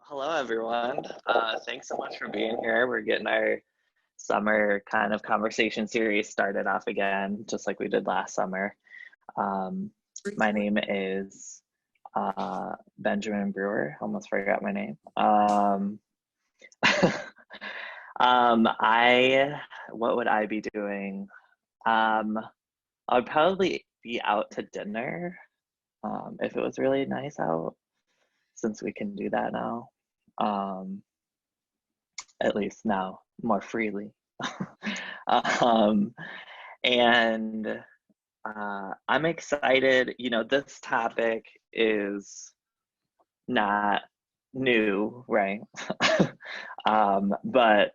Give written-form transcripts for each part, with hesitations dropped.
Hello, everyone. Thanks so much for being here. We're getting our summer kind of conversation series started off again, just like we did last summer. My name is Benjamin Brewer. Almost forgot my name. What would I be doing? I would probably be out to dinner if it was really nice out, since we can do that now. At least now more freely. um, and I'm excited. This topic is not new, right? But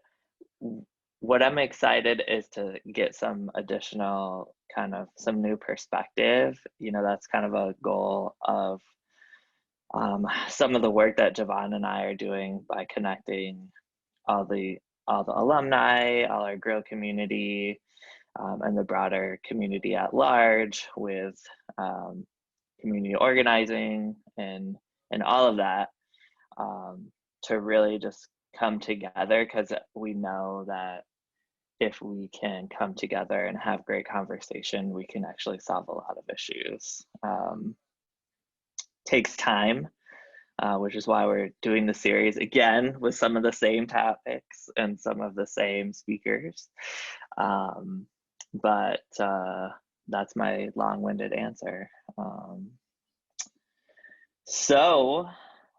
what I'm excited is to get some additional some new perspective. That's kind of a goal of some of the work that Javon and I are doing by connecting all the alumni, all our GRIL community, and the broader community at large with community organizing and all of that, to really just come together, because we know that if we can come together and have great conversation, we can actually solve a lot of issues. Takes time, which is why we're doing the series again with some of the same topics and some of the same speakers. But that's my long-winded answer. So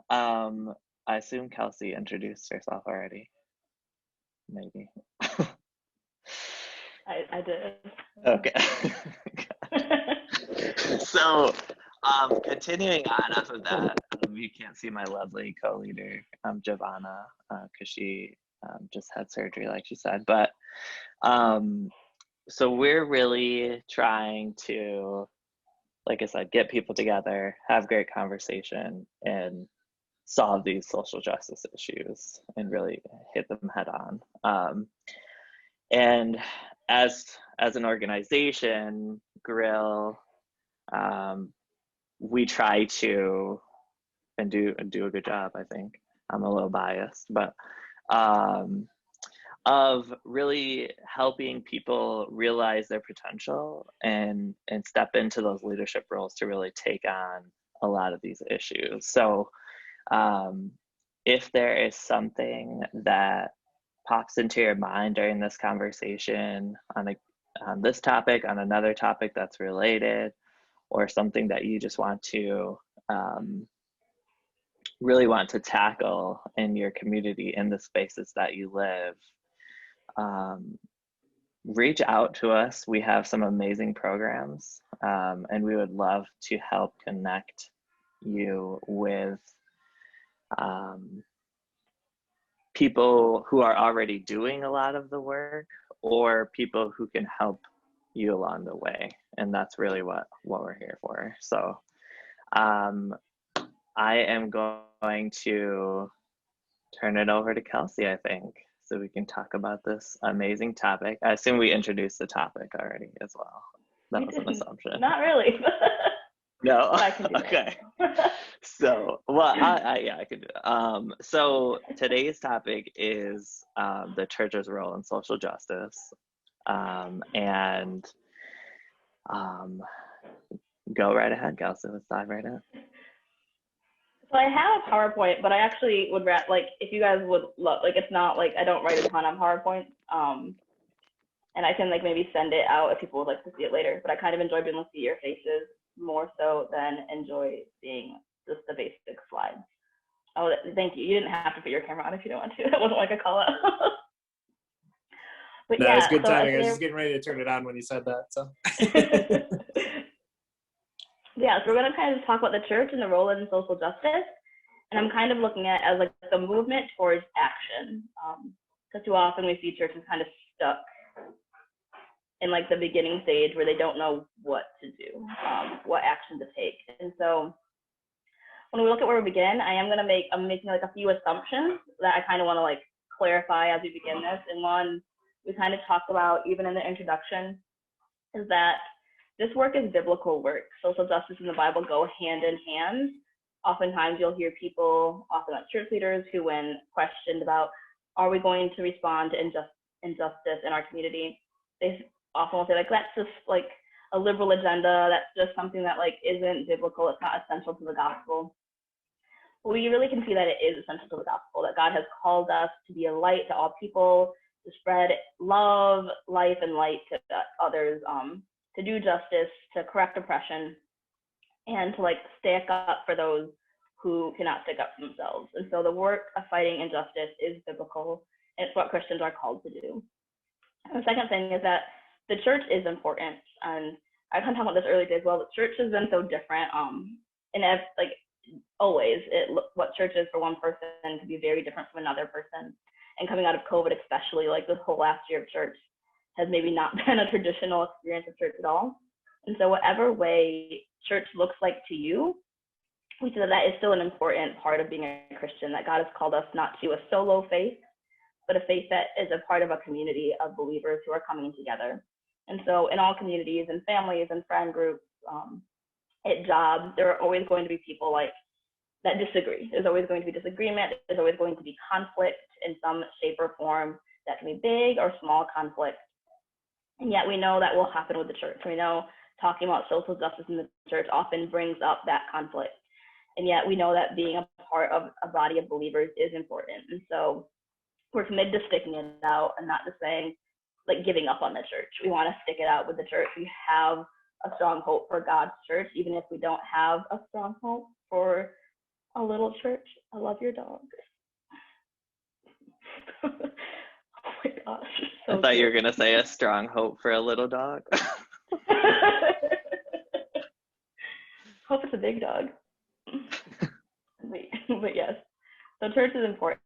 I assume Kelsi introduced herself already. Maybe. I did. Okay. So continuing on off of that, you can't see my lovely co-leader, Giovanna, because she just had surgery, like she said. But so we're really trying to, like I said, get people together, have great conversation, and solve these social justice issues and really hit them head on. And as an organization, GRIL, we try to and do a good job. I think I'm a little biased, but of really helping people realize their potential and step into those leadership roles to really take on a lot of these issues. So if there is something that pops into your mind during this conversation on this topic, on another topic that's related, or something that you just want to really want to tackle in your community, in the spaces that you live, reach out to us. We have some amazing programs, and we would love to help connect you with people who are already doing a lot of the work, or people who can help you along the way. And that's really what we're here for. So I am going to turn it over to Kelsi, I think, so we can talk about this amazing topic. I assume we introduced the topic already as well. That was an assumption. Not really. No. I can do okay. So, well, yeah, I can do it. So today's topic is the church's role in social justice, and go right ahead, Kelsi. Let's dive right in. So I have a PowerPoint, but I actually would like if you guys would love, like, it's not like I don't write a ton on PowerPoint, and I can like maybe send it out if people would like to see it later. But I kind of enjoy being able to see your faces more so than enjoy seeing just the basic slides. Oh, thank you. You didn't have to put your camera on if you don't want to. That wasn't like a call out. But no, yeah, it's good timing. I was just getting ready to turn it on when you said that. So. Yeah, so we're going to kind of talk about the church and the role in social justice. And I'm kind of looking at it as like the movement towards action. Because too often we see churches kind of stuck in like the beginning stage where they don't know what to do, what action to take. And so when we look at where we begin, I'm making like a few assumptions that I kind of want to like clarify as we begin this. And one we kind of talked about even in the introduction is that this work is biblical work. Social justice and the Bible go hand in hand. oftentimes you'll hear people, often like church leaders, who when questioned about, are we going to respond to injustice in our community, they often will say like, that's just like a liberal agenda, that's just something that like isn't biblical, it's not essential to the gospel. But we really can see that it is essential to the gospel, that God has called us to be a light to all people, to spread love, life, and light to others, to do justice, to correct oppression, and to like stick up for those who cannot stick up for themselves. And so the work of fighting injustice is biblical, and it's what Christians are called to do. And the second thing is that the church is important, and I kind of talked about this earlier as well. The church has been so different, and like always, what church is for one person could be very different from another person. And coming out of COVID, especially, like this whole last year of church has maybe not been a traditional experience of church at all. And so whatever way church looks like to you, we see that that is still an important part of being a Christian, that God has called us not to a solo faith, but a faith that is a part of a community of believers who are coming together. And so in all communities and families and friend groups, at jobs, there are always going to be people like that disagree. There's always going to be disagreement. There's always going to be conflict in some shape or form. That can be big or small conflict. And yet we know that will happen with the church. We know talking about social justice in the church often brings up that conflict. And yet we know that being a part of a body of believers is important. And so we're committed to sticking it out and not just saying, like, giving up on the church. We want to stick it out with the church. We have a strong hope for God's church, even if we don't have a strong hope for a little church. I love your dog. Oh my gosh. So I thought you were going to say a strong hope for a little dog. Hope it's a big dog. But yes, so church is important.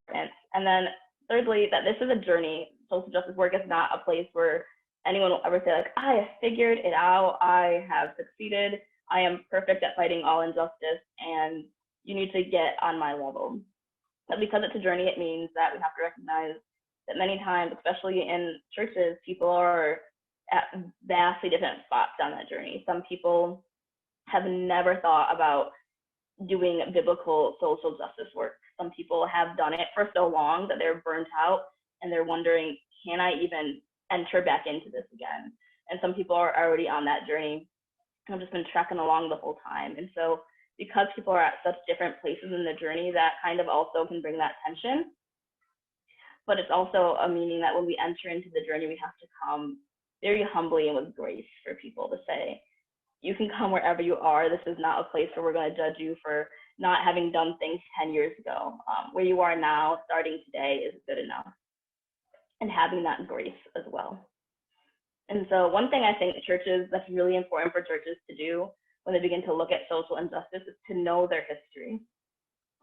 And then thirdly, that this is a journey. Social justice work is not a place where anyone will ever say like, I have figured it out, I have succeeded, I am perfect at fighting all injustice, and you need to get on my level. But because it's a journey, it means that we have to recognize that many times, especially in churches, people are at vastly different spots on that journey. Some people have never thought about doing biblical social justice work. Some people have done it for so long that they're burnt out and they're wondering, can I even enter back into this again? And some people are already on that journey and have just been trekking along the whole time. And so because people are at such different places in the journey, that kind of also can bring that tension. But it's also a meaning that when we enter into the journey, we have to come very humbly and with grace for people to say, you can come wherever you are. This is not a place where we're going to judge you for not having done things 10 years ago. Where you are now, starting today, is good enough. And having that grace as well. And so one thing I think churches, that's really important for churches to do when they begin to look at social injustice, is to know their history.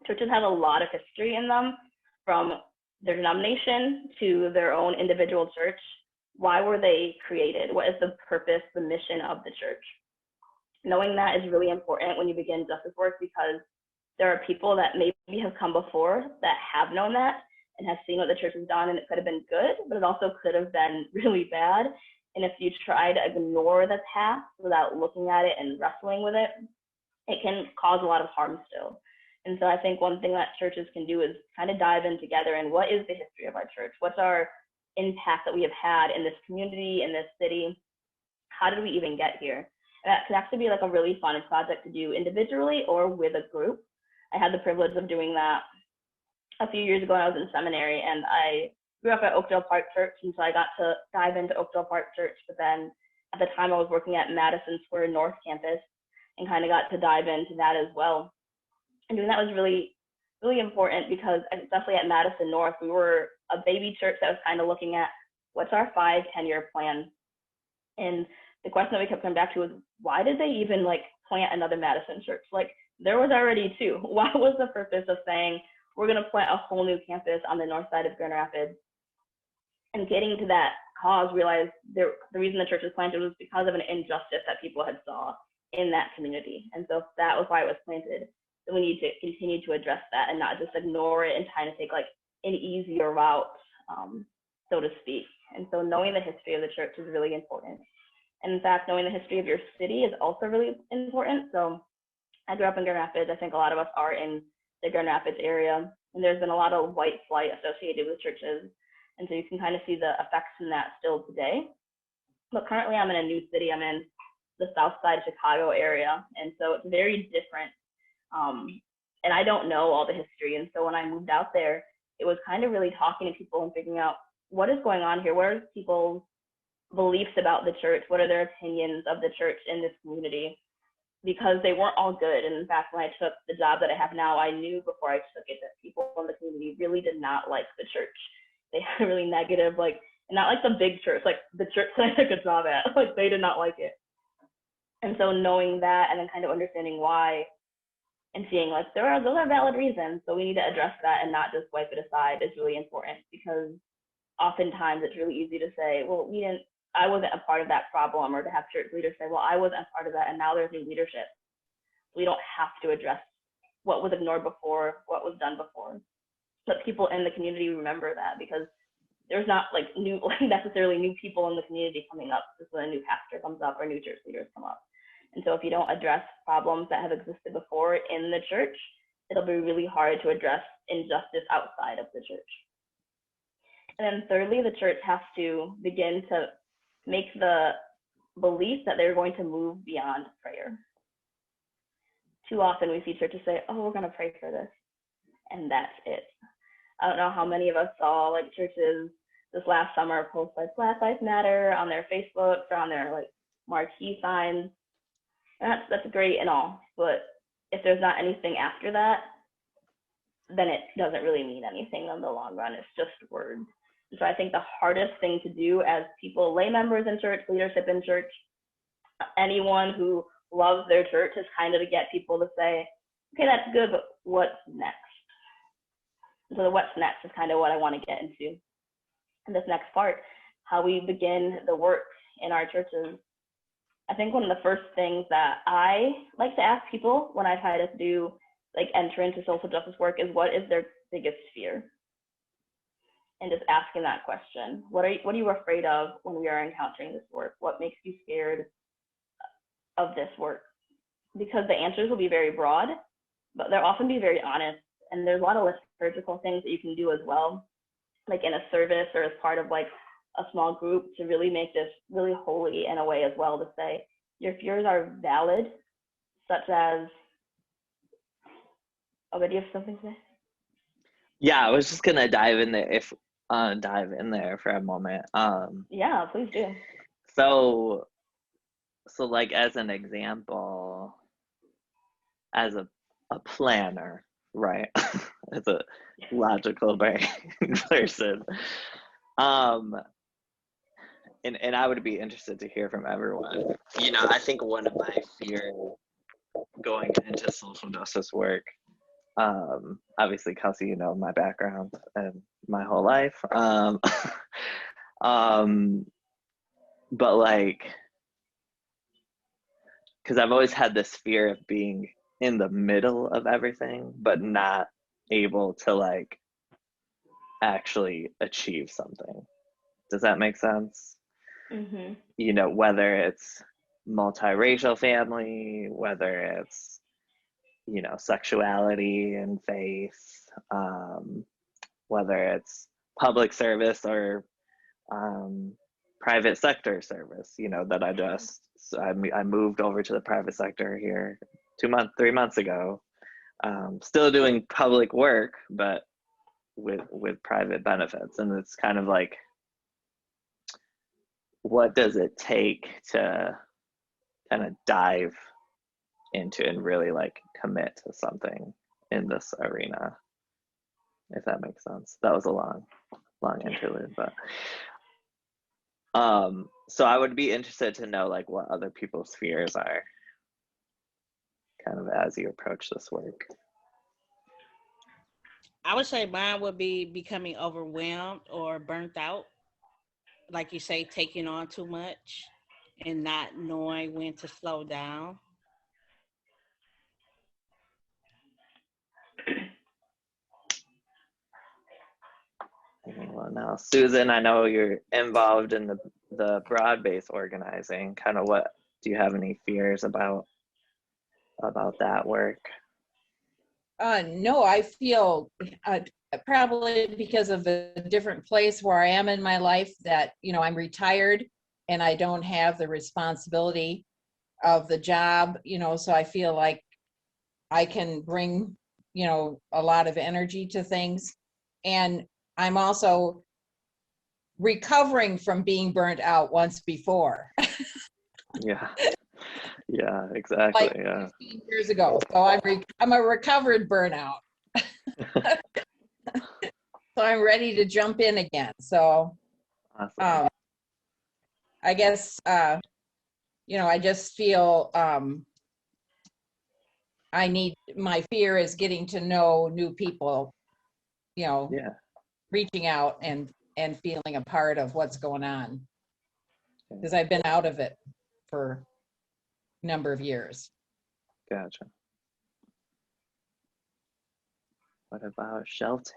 Churches have a lot of history in them, from their denomination to their own individual church. Why were they created? What is the purpose, the mission of the church? Knowing that is really important when you begin justice work, because there are people that maybe have come before that have known that and have seen what the church has done, and it could have been good, but it also could have been really bad. And if you try to ignore the past without looking at it and wrestling with it, it can cause a lot of harm still. And so I think one thing that churches can do is kind of dive in together and what is the history of our church? What's our impact that we have had in this community, in this city? How did we even get here? And that can actually be like a really fun project to do individually or with a group. I had the privilege of doing that a few years ago when I was in seminary, and I grew up at Oakdale Park Church, and so I got to dive into Oakdale Park Church. But then at the time I was working at Madison Square North Campus and kind of got to dive into that as well. And doing that was really, really important, because especially at Madison North, we were a baby church that was kind of looking at what's our 5-10-year plan. And the question that we kept coming back to was, why did they even like plant another Madison church? Like, there was already 2. Why was the purpose of saying we're going to plant a whole new campus on the north side of Grand Rapids? And getting to that cause, realized the reason the church was planted was because of an injustice that people had saw in that community. And so that was why it was planted. So we need to continue to address that and not just ignore it and trying to take like an easier route, so to speak. And so knowing the history of the church is really important. And in fact, knowing the history of your city is also really important. So I grew up in Grand Rapids. I think a lot of us are in the Grand Rapids area, and there's been a lot of white flight associated with churches, and so you can kind of see the effects from that still today. But currently I'm in a new city. I'm in the south side Chicago area, and so it's very different. And I don't know all the history, and so when I moved out there, it was kind of really talking to people and figuring out what is going on here. What are people's beliefs about the church? What are their opinions of the church in this community? Because they weren't all good. And in fact, when I took the job that I have now, I knew before I took it that people in the community really did not like the church. They had a really negative, like, not like the big church, like the church that I took a job at, like they did not like it. And so knowing that and then kind of understanding why and seeing like those are valid reasons, so we need to address that and not just wipe it aside is really important, because oftentimes it's really easy to say, well, I wasn't a part of that problem, or to have church leaders say, well, I wasn't a part of that and now there's new leadership. We don't have to address what was ignored before, what was done before. But people in the community remember that, because there's not like necessarily new people in the community coming up just when a new pastor comes up or new church leaders come up. And so if you don't address problems that have existed before in the church, it'll be really hard to address injustice outside of the church. And then thirdly, the church has to begin to make the belief that they're going to move beyond prayer. Too often we see churches say, oh, we're going to pray for this, and that's it. I don't know how many of us saw like churches this last summer post like Black Lives Matter on their Facebook or on their like marquee signs. And that's great and all, but if there's not anything after that, then it doesn't really mean anything in the long run. It's just words. And so I think the hardest thing to do as people, lay members in church, leadership in church, anyone who loves their church, is kind of to get people to say, okay, that's good, but what's next? And so the what's next is kind of what I want to get into in this next part, how we begin the work in our churches. I think one of the first things that I like to ask people when I try to do like enter into social justice work is, what is their biggest fear? And just asking that question. What are you afraid of when we are encountering this work? What makes you scared of this work? Because the answers will be very broad, but they'll often be very honest. And there's a lot of liturgical things that you can do as well, like in a service or as part of like a small group, to really make this really holy in a way as well, to say your fears are valid, such as, oh, but do you have something to say? Yeah, I was just gonna dive in there for a moment. Yeah, please do. So like as an example, as a planner, right? As a logical brain person. And I would be interested to hear from everyone. You know, I think one of my fears going into social justice work, obviously, Kelsi, you know my background and my whole life. But like, because I've always had this fear of being in the middle of everything, but not able to like actually achieve something. Does that make sense? Mm-hmm. You know, whether it's multiracial family, whether it's, you know, sexuality and faith, whether it's public service or private sector service, you know, that I moved over to the private sector here 3 months ago, still doing public work, but with private benefits. And it's kind of like, what does it take to kind of dive into and really like commit to something in this arena, if that makes sense. That was a long interlude, but so I would be interested to know like what other people's fears are kind of as you approach this work. I would say mine would be becoming overwhelmed or burnt out. Like you say, taking on too much and not knowing when to slow down. Well, now, Susan, I know you're involved in the broad-based organizing. Kind of what, do you have any fears about about that work? No, I feel probably because of the different place where I am in my life that, I'm retired and I don't have the responsibility of the job, so I feel like I can bring, a lot of energy to things. And I'm also recovering from being burnt out once before. Yeah. Yeah, exactly. Like Yeah. 15 years ago. So I'm a recovered burnout. So I'm ready to jump in again. So Awesome. I guess, I just feel my fear is getting to know new people, Yeah. reaching out and feeling a part of what's going on. Yeah. Because I've been out of it for a number of years. Gotcha. What about Shelton?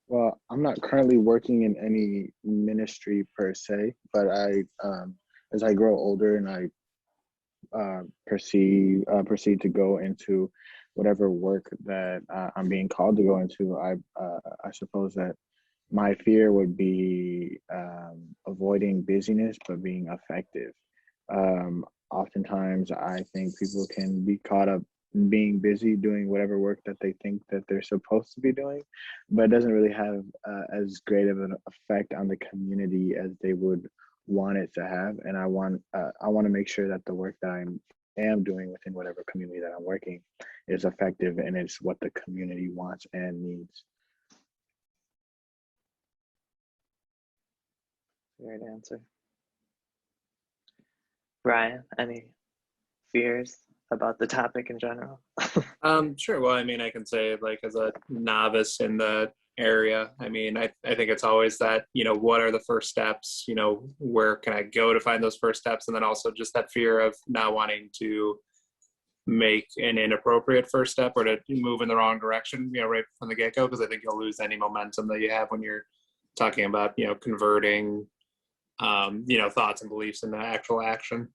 Well, I'm not currently working in any ministry per se, but as I grow older and I proceed to go into whatever work that I'm being called to go into, I suppose that my fear would be avoiding busyness but being effective. Oftentimes, I think people can be caught up being busy doing whatever work that they think that they're supposed to be doing, but it doesn't really have as great of an effect on the community as they would want it to have. And I want to make sure that the work that am doing within whatever community that I'm working is effective and it's what the community wants and needs. Great answer. Brian, any fears about the topic in general? Sure. Well, I mean, I can say, like, as a novice in the area, I mean, I think it's always that, what are the first steps? Where can I go to find those first steps? And then also just that fear of not wanting to make an inappropriate first step or to move in the wrong direction, right from the get-go, because I think you'll lose any momentum that you have when you're talking about, converting, thoughts and beliefs into actual action.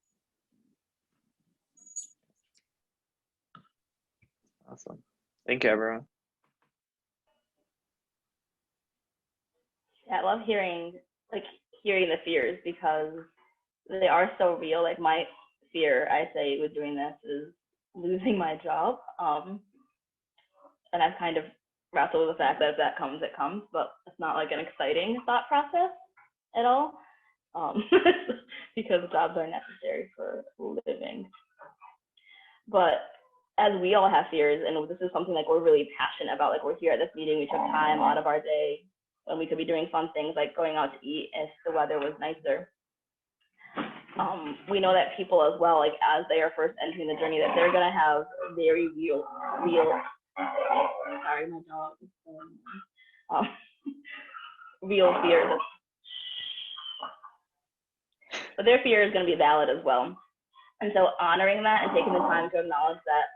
Awesome. Thank you, everyone. Yeah, I love hearing the fears because they are so real. Like my fear, I say, with doing this is losing my job. And I've kind of wrestled with the fact that if that comes, it comes, but it's not like an exciting thought process at all. Because jobs are necessary for living. But as we all have fears, and this is something like we're really passionate about, like we're here at this meeting, we took time out of our day when we could be doing fun things like going out to eat if the weather was nicer. We know that people as well, like as they are first entering the journey, that they're gonna have very real, sorry, my dog is real fears. But their fear is gonna be valid as well. And so honoring that and taking the time to acknowledge that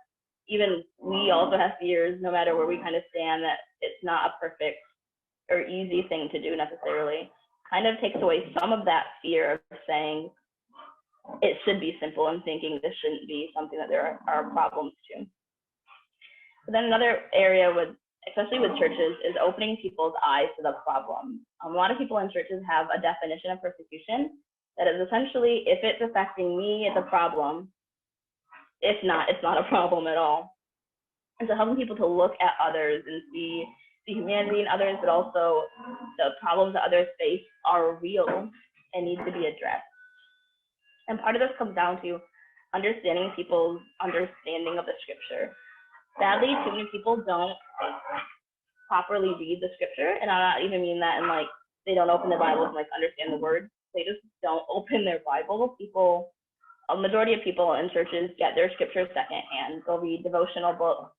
even we also have fears, no matter where we kind of stand, that it's not a perfect or easy thing to do necessarily, kind of takes away some of that fear of saying it should be simple and thinking this shouldn't be something that there are problems to. But then another area especially with churches, is opening people's eyes to the problem. A lot of people in churches have a definition of persecution that is essentially, if it's affecting me, it's a problem. If not, it's not a problem at all. And so helping people to look at others and see the humanity in others, but also the problems that others face are real and need to be addressed. And part of this comes down to understanding people's understanding of the scripture. Sadly, too many people don't properly read the scripture, and I don't even mean that in like they don't open the Bible and like understand the words. They just don't open their Bible. A majority of people in churches get their scripture secondhand. They'll read devotional books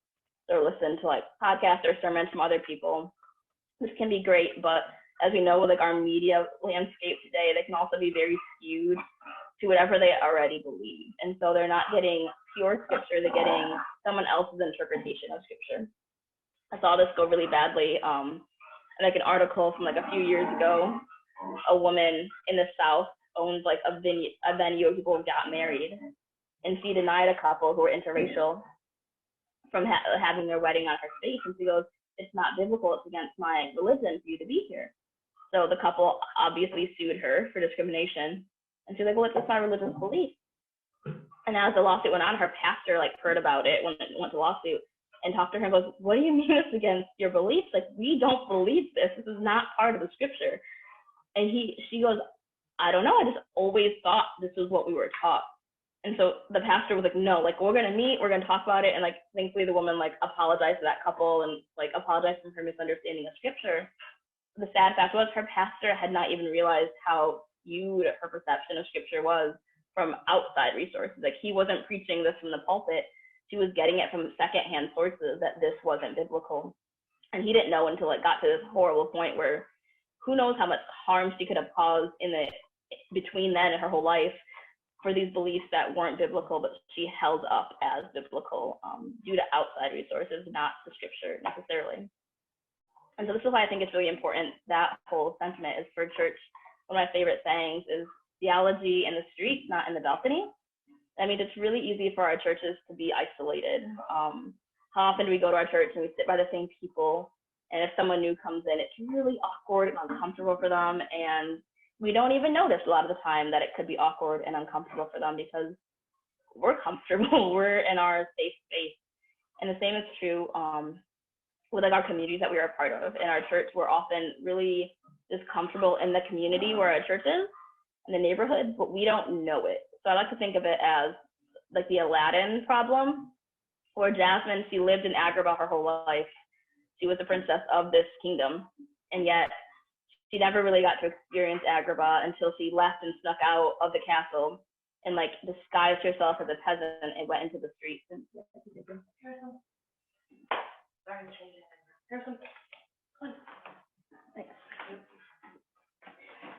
or listen to like podcasts or sermons from other people, which can be great, but as we know, with like our media landscape today, they can also be very skewed to whatever they already believe. And so they're not getting pure scripture, they're getting someone else's interpretation of scripture. I saw this go really badly. Like an article from like a few years ago, a woman in the South owned like a venue where people got married. and she denied a couple who were interracial from having their wedding on her space. And she goes, it's not biblical, it's against my religion for you to be here. So the couple obviously sued her for discrimination. And she's like, well, it's just my religious belief. And as the lawsuit went on, her pastor like heard about it when it went to lawsuit and talked to her and goes, what do you mean it's against your beliefs? Like, we don't believe this. This is not part of the scripture. And she goes, I don't know. I just always thought this was what we were taught. And so the pastor was like, no, like, we're going to meet, we're going to talk about it. And like, thankfully the woman like apologized to that couple and like apologized for her misunderstanding of scripture. The sad fact was her pastor had not even realized how skewed her perception of scripture was from outside resources. Like, he wasn't preaching this from the pulpit. She was getting it from secondhand sources that this wasn't biblical. And he didn't know until it got to this horrible point where who knows how much harm she could have caused between then and her whole life for these beliefs that weren't biblical, but she held up as biblical due to outside resources, not the scripture necessarily. And so this is why I think it's really important, that whole sentiment is for church. One of my favorite sayings is theology in the streets, not in the balcony. I mean, it's really easy for our churches to be isolated. How often do we go to our church and we sit by the same people, and if someone new comes in, it's really awkward and uncomfortable for them, and we don't even notice a lot of the time that it could be awkward and uncomfortable for them because we're comfortable, we're in our safe space. And the same is true with like our communities that we are a part of. In our church, we're often really just comfortable in the community where our church is, in the neighborhood, but we don't know it. So I like to think of it as like the Aladdin problem, where Jasmine, she lived in Agrabah her whole life. She was the princess of this kingdom, and yet she never really got to experience Agrabah until she left and snuck out of the castle and like disguised herself as a peasant and went into the streets.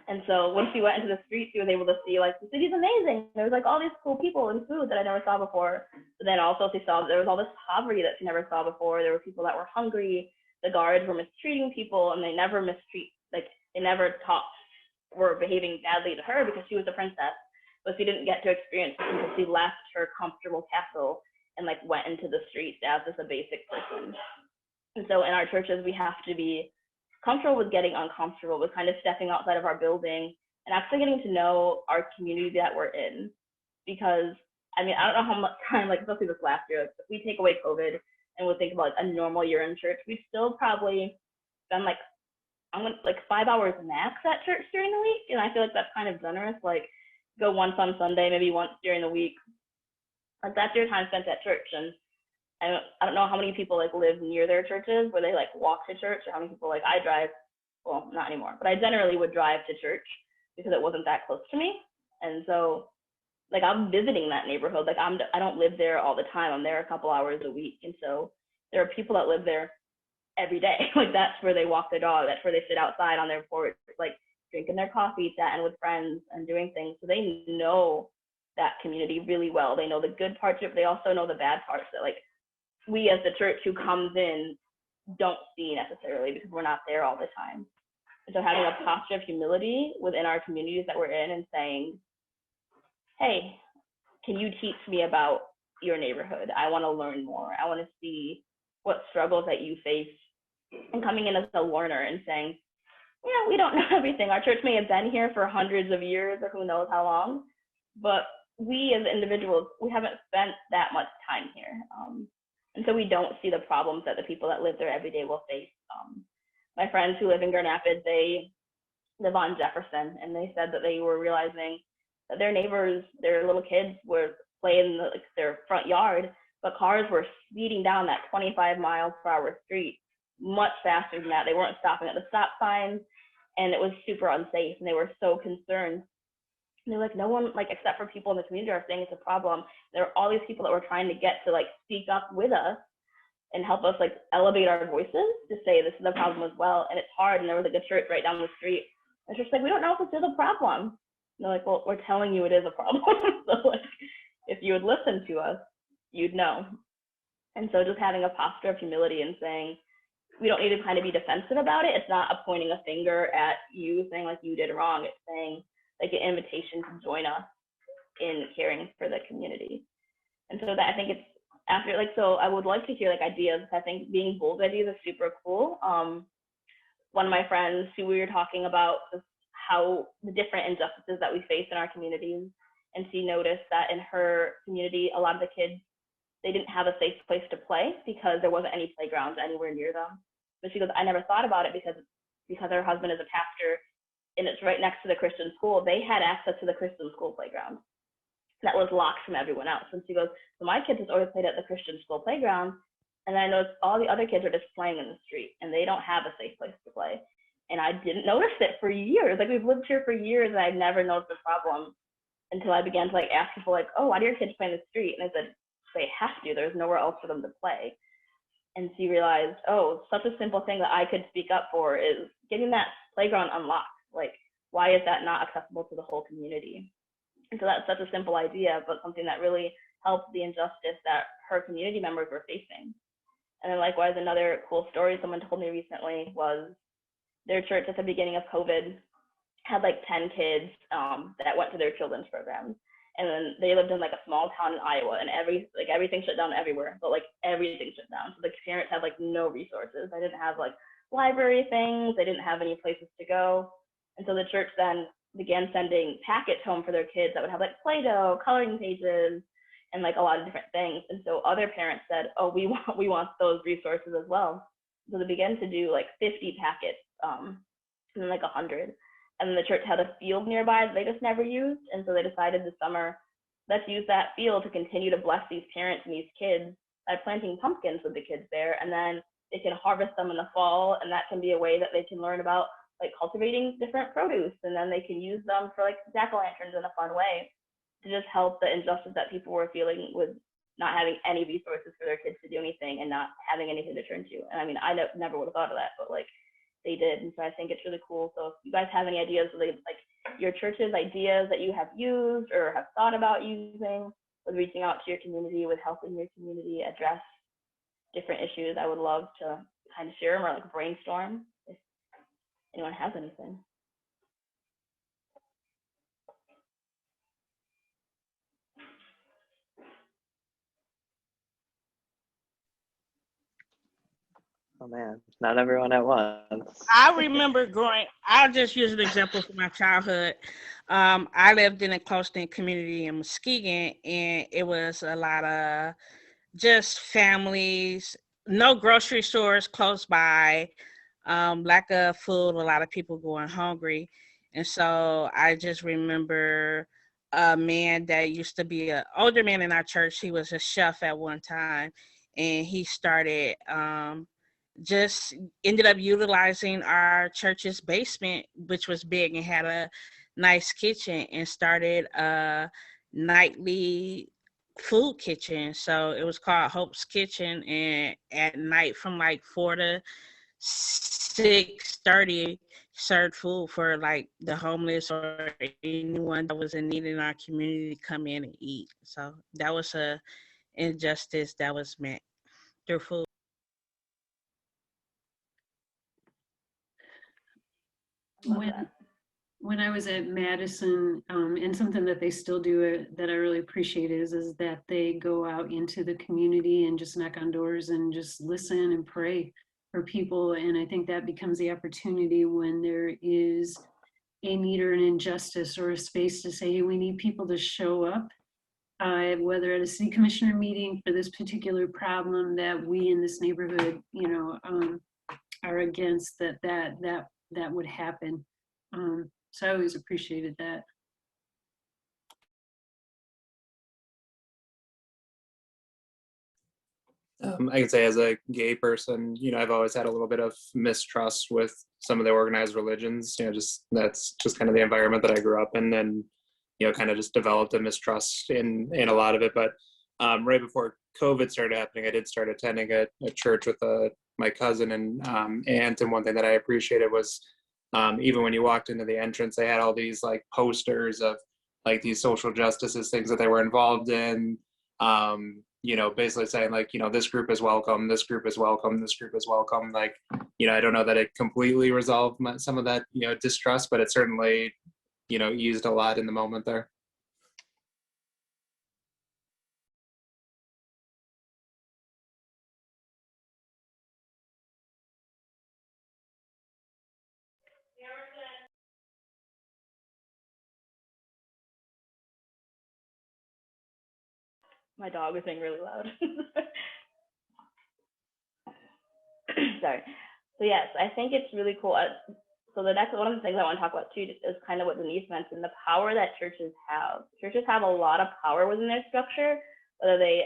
And so when she went into the streets, she was able to see like the city's amazing. There was like all these cool people and food that I never saw before. But then also she saw there was all this poverty that she never saw before. There were people that were hungry. The guards were mistreating people, and they never they never were behaving badly to her because she was a princess. But she didn't get to experience it until she left her comfortable castle and like went into the streets as just a basic person. And so in our churches, we have to be comfortable with getting uncomfortable, with kind of stepping outside of our building and actually getting to know our community that we're in. Because I mean, I don't know how much time, like especially this last year, like, if we take away COVID and we'll think about like a normal year in church, we still probably spend like 5 hours max at church during the week. And I feel like that's kind of generous. Like go once on Sunday, maybe once during the week. Like that's your time spent at church. And I don't know how many people like live near their churches where they like walk to church, or how many people like I drive, well, not anymore, but I generally would drive to church because it wasn't that close to me. And so like I'm visiting that neighborhood. Like I don't live there all the time. I'm there a couple hours a week. And so there are people that live there every day. Like that's where they walk their dog. That's where they sit outside on their porch, like drinking their coffee, chatting with friends and doing things. So they know that community really well. They know the good parts of it. They also know the bad parts that like we as the church who comes in don't see necessarily because we're not there all the time. And so having a posture of humility within our communities that we're in and saying, hey, can you teach me about your neighborhood? I want to learn more. I want to see what struggles that you face. And coming in as a learner and saying, yeah, we don't know everything. Our church may have been here for hundreds of years or who knows how long, but we as individuals, we haven't spent that much time here. And so we don't see the problems that the people that live there every day will face. My friends who live in Grand Rapids, they live on Jefferson, and they said that they were realizing that their neighbors, their little kids were playing in their front yard, but cars were speeding down that 25 miles per hour street much faster than that. They weren't stopping at the stop signs, and it was super unsafe, and they were so concerned. And they're like, no one, like, except for people in the community are saying it's a problem. There are all these people that we're trying to get to, like, speak up with us and help us, like, elevate our voices to say this is a problem as well. And it's hard. And there was, like, a church right down the street. And it's just like, we don't know if this is a problem. And they're like, well, we're telling you it is a problem. So, like, if you would listen to us, you'd know. And so just having a posture of humility and saying, we don't need to kind of be defensive about it. It's not a pointing a finger at you saying, like, you did wrong. It's saying, like, an invitation to join us in caring for the community. And so that I think it's after like, so I would like to hear like ideas. I think being bold ideas is super cool. One of my friends who we were talking about how the different injustices that we face in our communities, and she noticed that in her community, a lot of the kids, they didn't have a safe place to play because there wasn't any playgrounds anywhere near them. But she goes, I never thought about it because her husband is a pastor and it's right next to the Christian school. They had access to the Christian school playground that was locked from everyone else. And she goes, so my kids just always played at the Christian school playground. And I noticed all the other kids are just playing in the street and they don't have a safe place to play. And I didn't notice it for years. Like we've lived here for years and I never noticed the problem until I began to like ask people like, oh, why do your kids play in the street? And I said, they have to, there's nowhere else for them to play. And she realized, oh, such a simple thing that I could speak up for is getting that playground unlocked. Like, why is that not accessible to the whole community? And so that's such a simple idea, but something that really helped the injustice that her community members were facing. And then likewise, another cool story someone told me recently was their church at the beginning of COVID had like 10 kids that went to their children's programs. And then they lived in like a small town in Iowa, and everything shut down everywhere, but like everything shut down. So the parents had like no resources. They didn't have like library things. They didn't have any places to go. And so the church then began sending packets home for their kids that would have like Play-Doh, coloring pages, and like a lot of different things. And so other parents said, oh, we want those resources as well. So they began to do like 50 packets, and then like 100. And then the church had a field nearby that they just never used. And so they decided this summer, let's use that field to continue to bless these parents and these kids by planting pumpkins with the kids there. And then they can harvest them in the fall. And that can be a way that they can learn about like cultivating different produce. And then they can use them for like jack-o'-lanterns in a fun way to just help the injustice that people were feeling with not having any resources for their kids to do anything and not having anything to turn to. And I mean, I never would have thought of that, but like, they did. And so I think it's really cool. So if you guys have any ideas, like your church's ideas that you have used or have thought about using with reaching out to your community, with helping your community address different issues, I would love to kind of share them or like brainstorm if anyone has anything. Oh man, not everyone at once. I remember I'll just use an example from my childhood. I lived in a close-knit community in Muskegon, and it was a lot of just families, no grocery stores close by, lack of food, a lot of people going hungry. And so I just remember a man that used to be an older man in our church. He was a chef at one time, and he started just ended up utilizing our church's basement, which was big and had a nice kitchen, and started a nightly food kitchen. So it was called Hope's Kitchen, and at night from like 4 to 6:30 served food for like the homeless or anyone that was in need in our community to come in and eat. So that was a injustice that was met through food. When I was at Madison, and something that they still do that I really appreciate is that they go out into the community and just knock on doors and just listen and pray for people. And I think that becomes the opportunity when there is a need or an injustice or a space to say, hey, we need people to show up, whether at a city commissioner meeting for this particular problem that we in this neighborhood, are against, that would happen. So I always appreciated that. I can say as a gay person, I've always had a little bit of mistrust with some of the organized religions. That's just kind of the environment that I grew up in, and kind of just developed a mistrust in a lot of it. But right before COVID started happening, I did start attending a church with my cousin and aunt, and one thing that I appreciated was even when you walked into the entrance, they had all these like posters of like these social justices, things that they were involved in, basically saying like, this group is welcome, this group is welcome, this group is welcome. Like, I don't know that it completely resolved some of that, distrust, but it certainly, eased a lot in the moment there. My dog is being really loud. Sorry. So yes, I think it's really cool. So the next one of the things I want to talk about too is kind of what Denise mentioned, the power that churches have. Churches have a lot of power within their structure, whether they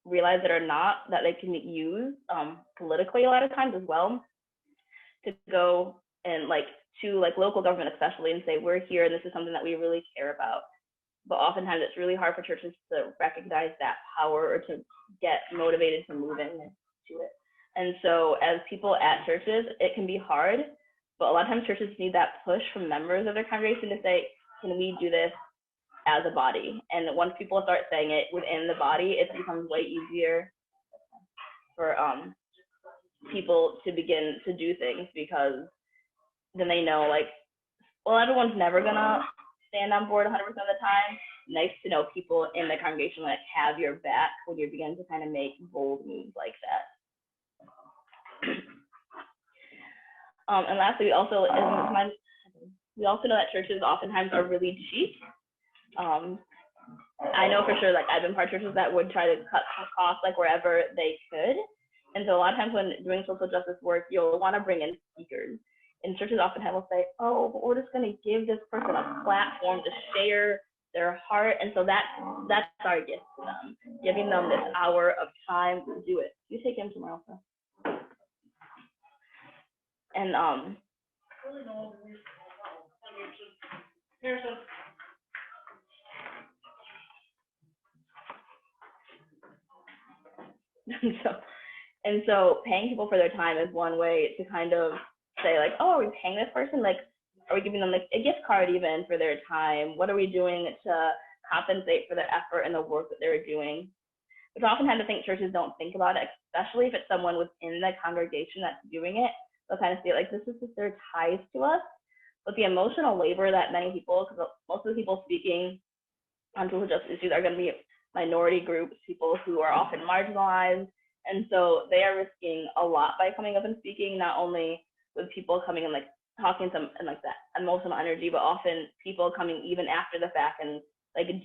realize it or not, that they can use politically a lot of times as well, to go and to local government especially and say, we're here and this is something that we really care about. But oftentimes it's really hard for churches to recognize that power or to get motivated to move into it. And so as people at churches, it can be hard, but a lot of times churches need that push from members of their congregation to say, can we do this as a body? And once people start saying it within the body, it becomes way easier for people to begin to do things, because then they know, well, everyone's never gonna stand on board 100% of the time. Nice to know people in the congregation have your back when you begin to kind of make bold moves like that. And lastly, we also know that churches oftentimes are really cheap. I know for sure, I've been part of churches that would try to cut costs wherever they could. And so a lot of times when doing social justice work, you'll want to bring in speakers. And churches oftentimes will say, oh, but we're just going to give this person a platform to share their heart. And so that's our gift to them, giving them this hour of time to do it. You take him tomorrow, Elsa. And so paying people for their time is one way to kind of say oh, are we paying this person? Are we giving them a gift card even for their time? What are we doing to compensate for the effort and the work that they're doing? Which oftentimes I think churches don't think about it, especially if it's someone within the congregation that's doing it. They'll kind of see this is just their ties to us. But the emotional labor that many people, because most of the people speaking on social justice issues are going to be minority groups, people who are often marginalized. And so they are risking a lot by coming up and speaking, not only with people coming and talking to them and that emotional energy, but often people coming even after the fact and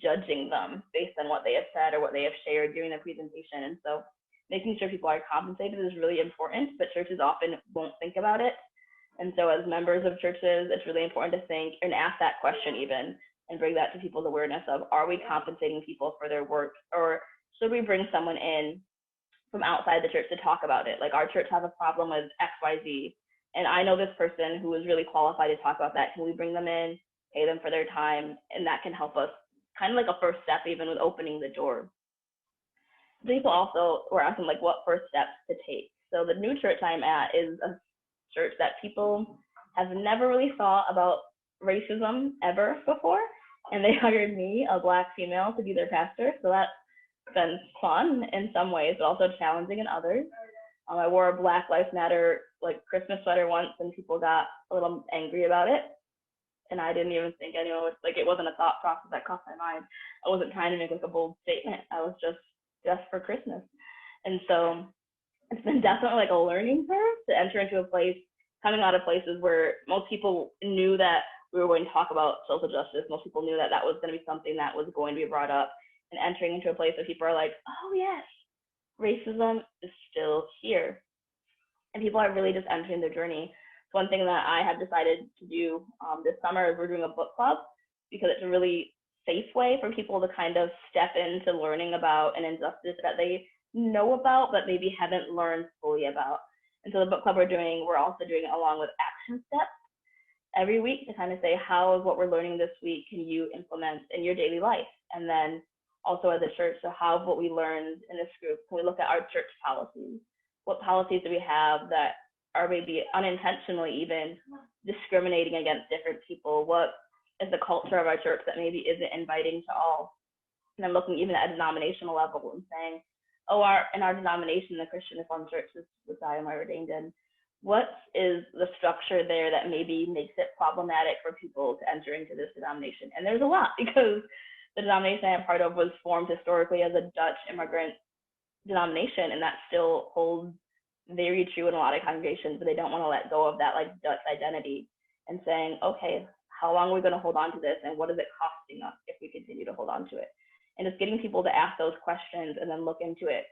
judging them based on what they have said or what they have shared during the presentation. And so making sure people are compensated is really important, but churches often won't think about it. And so as members of churches, it's really important to think and ask that question even, and bring that to people's awareness of, are we compensating people for their work, or should we bring someone in from outside the church to talk about it? Our church has a problem with XYZ, and I know this person who is really qualified to talk about that. Can we bring them in, pay them for their time? And that can help us, kind of a first step even with opening the door. People also were asking what first steps to take. So the new church I'm at is a church that people have never really thought about racism ever before, and they hired me, a Black female, to be their pastor. So that's been fun in some ways, but also challenging in others. I wore a Black Lives Matter Christmas sweater once, and people got a little angry about it. And I didn't even think anyone was it wasn't a thought process that crossed my mind. I wasn't trying to make a bold statement. I was just for Christmas. And so it's been definitely a learning curve to enter into a place, coming out of places where most people knew that we were going to talk about social justice. Most people knew that that was going to be something that was going to be brought up, and entering into a place where people are oh yes, racism is still here. And people are really just entering their journey. So one thing that I have decided to do this summer is we're doing a book club, because it's a really safe way for people to kind of step into learning about an injustice that they know about, but maybe haven't learned fully about. And so the book club we're also doing it along with action steps every week to kind of say, how is what we're learning this week can you implement in your daily life? And then also as a church, so how what we learned in this group, can we look at our church policies? What policies do we have that are maybe unintentionally even discriminating against different people? What is the culture of our church that maybe isn't inviting to all? And I'm looking even at a denominational level and saying, in our denomination, the Christian Reformed Church, which I am ordained in, what is the structure there that maybe makes it problematic for people to enter into this denomination? And there's a lot, because the denomination I am part of was formed historically as a Dutch immigrant denomination, and that still holds very true in a lot of congregations, but they don't want to let go of that Dutch identity, and saying, okay, how long are we going to hold on to this, and what is it costing us if we continue to hold on to it? and just getting people to ask those questions and then look into it.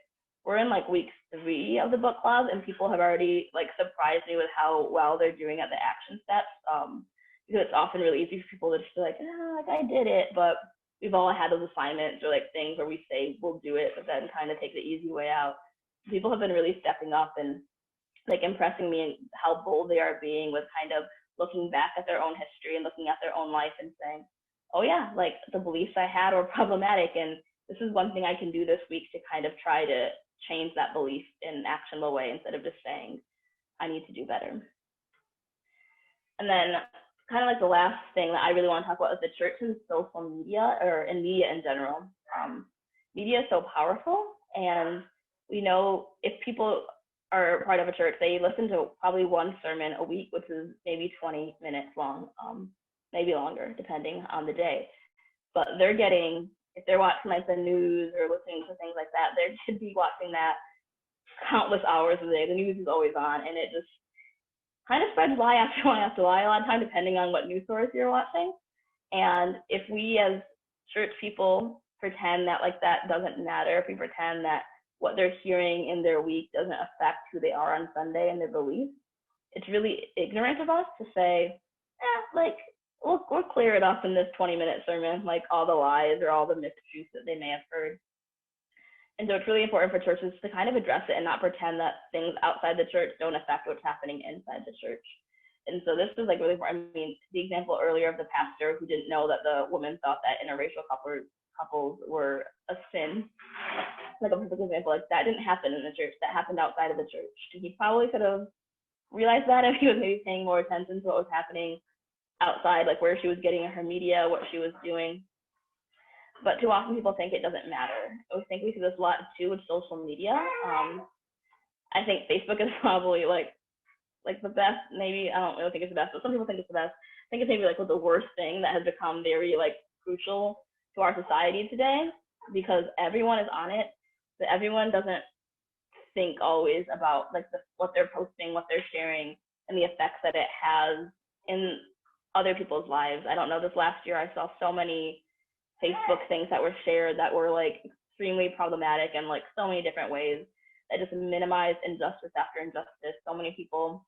We're in like week 3 of the book club, and people have already like surprised me with how well they're doing at the action steps. Because it's often really easy for people to just be like, like I did it, but we've all had those assignments or like things where we say we'll do it, but then kind of take the easy way out. People have been really stepping up and like impressing me and how bold they are being with kind of looking back at their own history and looking at their own life and saying, oh yeah, like the beliefs I had were problematic, and this is one thing I can do this week to kind of try to change that belief in an actionable way instead of just saying I need to do better. And then kind of like the last thing that I really want to talk about is the church and social media, or in media in general. Media is so powerful, and we know if people are part of a church, they listen to probably one sermon a week, which is maybe 20 minutes long, maybe longer, depending on the day. But they're getting, if they're watching like the news or listening to things like that, they should be watching that countless hours a day. The news is always on, and it just kind of spreads lie after lie after lie a lot of time, depending on what news source you're watching. And if we as church people pretend that like that doesn't matter, if we pretend that what they're hearing in their week doesn't affect who they are on Sunday and their beliefs, it's really ignorant of us to say, like, we'll clear it up in this 20-minute sermon, like all the lies or all the mistruths that they may have heard. And so it's really important for churches to kind of address it and not pretend that things outside the church don't affect what's happening inside the church. And so this is like really important. I mean, the example earlier of the pastor who didn't know that the woman thought that interracial couples were a sin, like a perfect example, like that didn't happen in the church, that happened outside of the church. He probably could have realized that if he was maybe paying more attention to what was happening outside, like where she was getting her media, what she was doing. But too often people think it doesn't matter. I think we see this a lot too with social media. I think Facebook is probably like the best, maybe, I don't really think it's the best, but some people think it's the best. I think it's maybe like the worst thing that has become very like crucial to our society today, because everyone is on it, but everyone doesn't think always about like what they're posting, what they're sharing, and the effects that it has in other people's lives. I don't know, this last year I saw so many Facebook things that were shared that were like extremely problematic in like so many different ways that just minimized injustice after injustice. So many people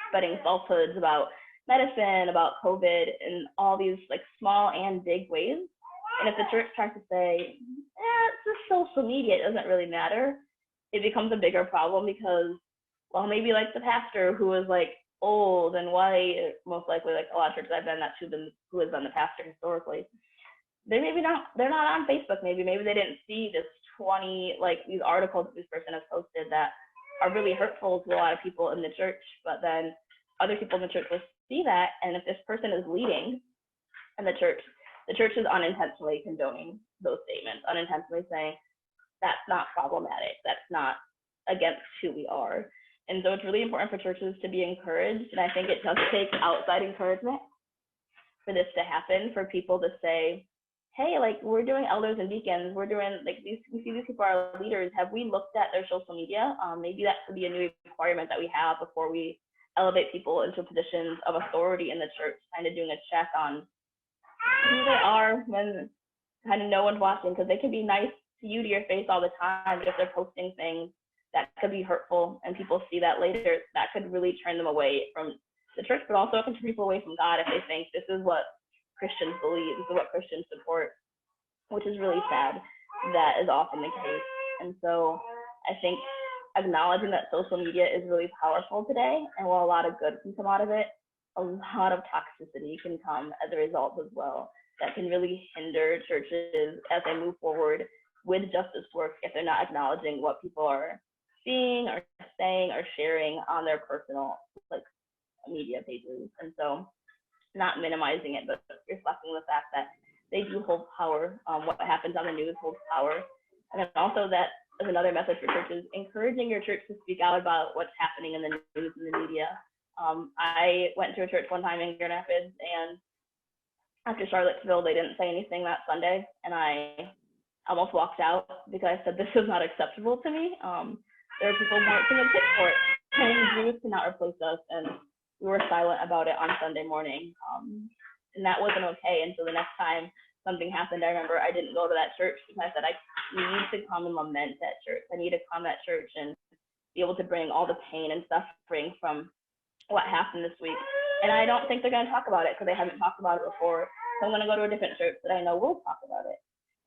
spreading falsehoods about medicine, about COVID, in all these like small and big ways. And if the church tries to say, it's just social media, it doesn't really matter, it becomes a bigger problem because, well, maybe like the pastor who is like old and white, most likely like a lot of churches I've been at who has been the pastor historically, they're not on Facebook. Maybe they didn't see this 20 like these articles that this person has posted that are really hurtful to a lot of people in the church, but then other people in the church will see that, and if this person is leading in the church is unintentionally condoning those statements, unintentionally saying that's not problematic, that's not against who we are. And so it's really important for churches to be encouraged, and I think it does take outside encouragement for this to happen, for people to say, hey, like we're doing elders and deacons, we're doing like we see these people are leaders, have we looked at their social media? Maybe that could be a new requirement that we have before we elevate people into positions of authority in the church, kind of doing a check on who they are when kind of no one's watching, because they can be nice to you to your face all the time, but if they're posting things that could be hurtful and people see that later, that could really turn them away from the church, but also it can turn people away from God if they think this is what Christians believe, this is what Christians support, which is really sad. That is often the case. And so I think acknowledging that social media is really powerful today, and while a lot of good can come out of it, a lot of toxicity can come as a result as well, that can really hinder churches as they move forward with justice work if they're not acknowledging what people are seeing or saying or sharing on their personal like media pages. And so not minimizing it, but reflecting the fact that they do hold power. What happens on the news holds power. And then also that is another message for churches, encouraging your church to speak out about what's happening in the news and the media. I went to a church one time in Grand Rapids, and after Charlottesville, they didn't say anything that Sunday, and I almost walked out because I said, this is not acceptable to me. There are people marching in pitchforks saying Jews cannot replace us, and we were silent about it on Sunday morning. And that wasn't okay. And so the next time something happened, I remember I didn't go to that church because I said, I need to come and lament at church. I need to come at church and be able to bring all the pain and suffering from what happened this week. And I don't think they're going to talk about it because they haven't talked about it before. So I'm going to go to a different church that I know will talk about it.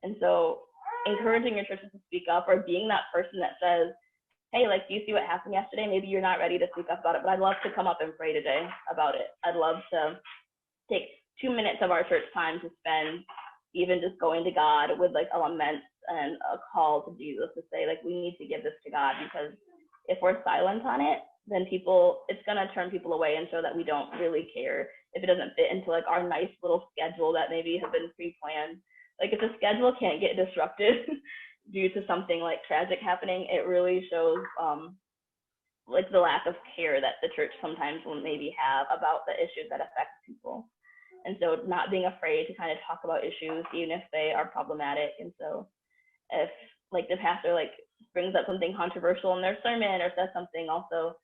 And so encouraging your churches to speak up, or being that person that says, hey, like, do you see what happened yesterday? Maybe you're not ready to speak up about it, but I'd love to come up and pray today about it. I'd love to take 2 minutes of our church time to spend even just going to God with like a lament and a call to Jesus to say, like, we need to give this to God, because if we're silent on it, then it's going to turn people away and show that we don't really care if it doesn't fit into like our nice little schedule that maybe has been pre-planned. Like, if the schedule can't get disrupted due to something like tragic happening, it really shows like the lack of care that the church sometimes will maybe have about the issues that affect people. And so not being afraid to kind of talk about issues, even if they are problematic. And so if like the pastor like brings up something controversial in their sermon or says something, also